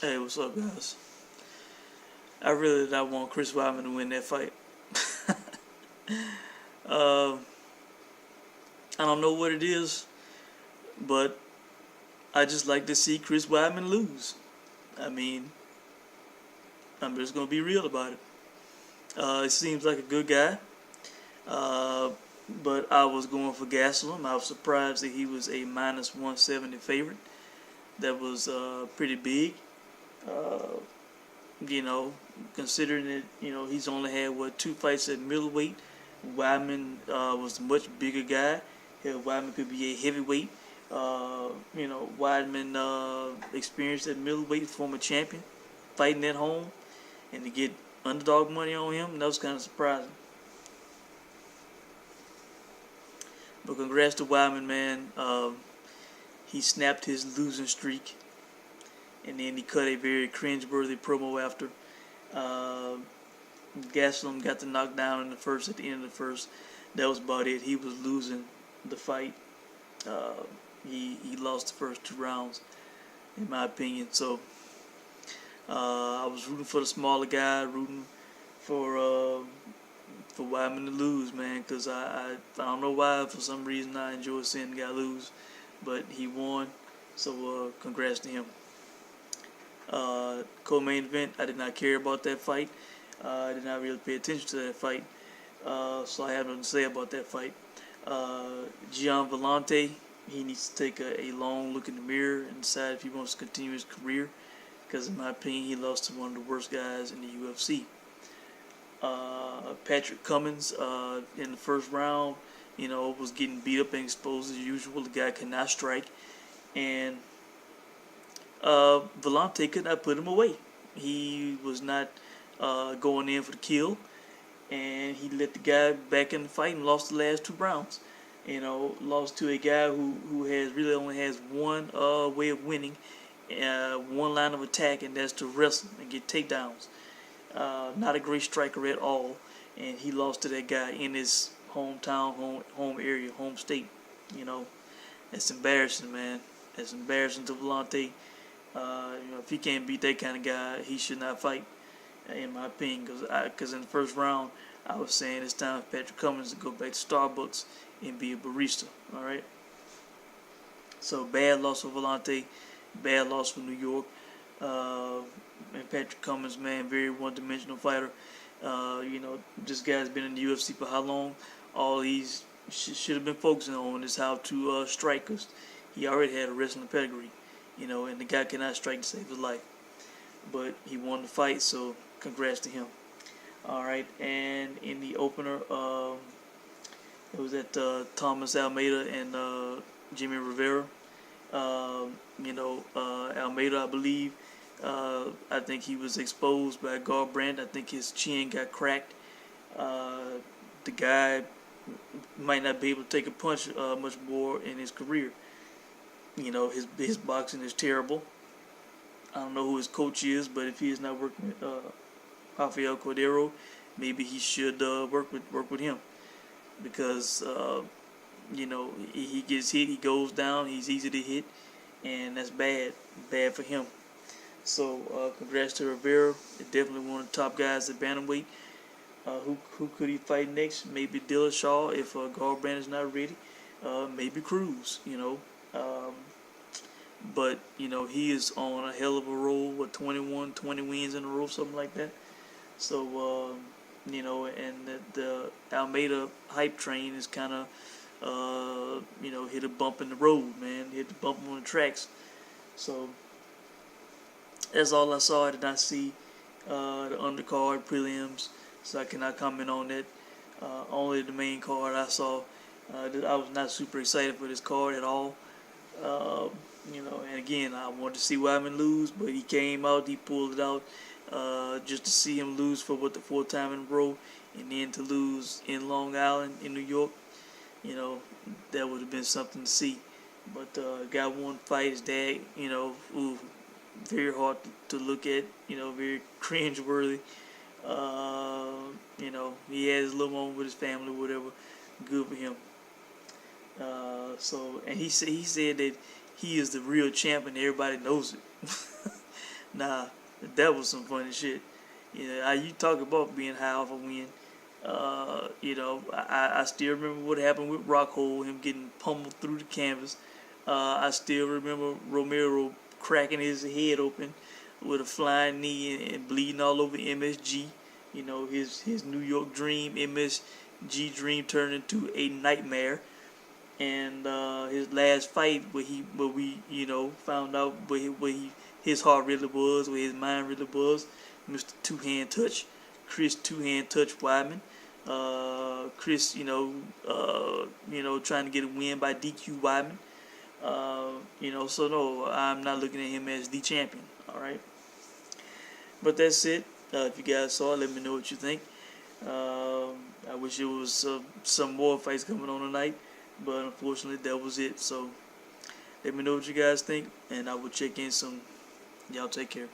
Hey, what's up, guys? I really did not want Chris Weidman to win that fight. uh, I don't know what it is, but I just like to see Chris Weidman lose. I mean, I'm just gonna be real about it. He seems like a good guy, uh, but I was going for Gastelum. I was surprised that he was a minus 170 favorite. That was pretty big. Uh, you know, considering that he's only had two fights at middleweight. Weidman was a much bigger guy. Hell, Weidman could be a heavyweight. Weidman experienced at middleweight, former champion, fighting at home, and to get underdog money on him, that was kind of surprising. But congrats to Weidman, man. He snapped his losing streak, and then he cut a very cringe-worthy promo after. Uh, Gastelum got the knockdown in the first, at the end of the first. That was about it. He was losing the fight. He lost the first 2 rounds, in my opinion. So I was rooting for the smaller guy, rooting for Weidman to lose, man, because I don't know why. For some reason, I enjoy seeing the guy lose, but he won. So congrats to him. Co-main event, I did not care about that fight. I did not really pay attention to that fight, so I have nothing to say about that fight. Gian Vellante, he needs to take a long look in the mirror and decide if he wants to continue his career, because in my opinion, he lost to one of the worst guys in the UFC. Patrick Cummins, in the first round, was getting beat up and exposed as usual. The guy could not strike, and Vellante could not put him away. He was not going in for the kill, and he let the guy back in the fight and lost the last 2 rounds. Lost to a guy who only has one way of winning, one line of attack, and that's to wrestle and get takedowns. Not a great striker at all, and he lost to that guy in his hometown, home area, home state. That's embarrassing, man. That's embarrassing to Vellante. If he can't beat that kind of guy, he should not fight, in my opinion. Because in the first round, I was saying it's time for Patrick Cummins to go back to Starbucks and be a barista. All right. So bad loss for Vellante, bad loss for New York. And Patrick Cummins, man, very one-dimensional fighter. This guy's been in the UFC for how long? All he's should have been focusing on is how to strike, because he already had a wrestling pedigree. And the guy cannot strike to save his life. But he won the fight, so congrats to him. All right, and in the opener, it was at Thomas Almeida and Jimmy Rivera. Almeida, I believe, I think he was exposed by Garbrandt. I think his chin got cracked. The guy might not be able to take a punch much more in his career. His boxing is terrible. I don't know who his coach is, but if he is not working with Rafael Cordero, maybe he should work with him, because he gets hit, he goes down, he's easy to hit, and that's bad for him. So congrats to Rivera. Definitely one of the top guys at bantamweight. Who could he fight next? Maybe Dillashaw if Garbrandt is not ready. Maybe Cruz. But he is on a hell of a roll with 20 wins in a row, something like that. So and the Almeida hype train is kind of hit a bump in the road, man. Hit the bump on the tracks. So that's all I saw. I did not see the undercard prelims, so I cannot comment on that. Only the main card I saw. I was not super excited for this card at all. And again, I wanted to see Weidman lose, but he came out, he pulled it out, just to see him lose for the 4th time in a row, and then to lose in Long Island, in New York, that would have been something to see. But guy won fight, his dad, very hard to look at, very cringe-worthy. He had his little moment with his family, whatever. Good for him. And he said that he is the real champ and everybody knows it. Nah, that was some funny shit. You talk about being high off a win. I still remember what happened with Rockhold, him getting pummeled through the canvas. I still remember Romero cracking his head open with a flying knee and bleeding all over MSG. His New York dream, MSG dream turned into a nightmare. And his last fight, where we found out his heart really was, where his mind really was. Mr. Two Hand Touch, Chris Two Hand Touch Weidman. Chris, trying to get a win by DQ Weidman. So no, I'm not looking at him as the champion. All right, but that's it. If you guys saw it, let me know what you think. I wish it was some more fights coming on tonight, but unfortunately that was it. So let me know what you guys think, and I will check in soon. Y'all take care.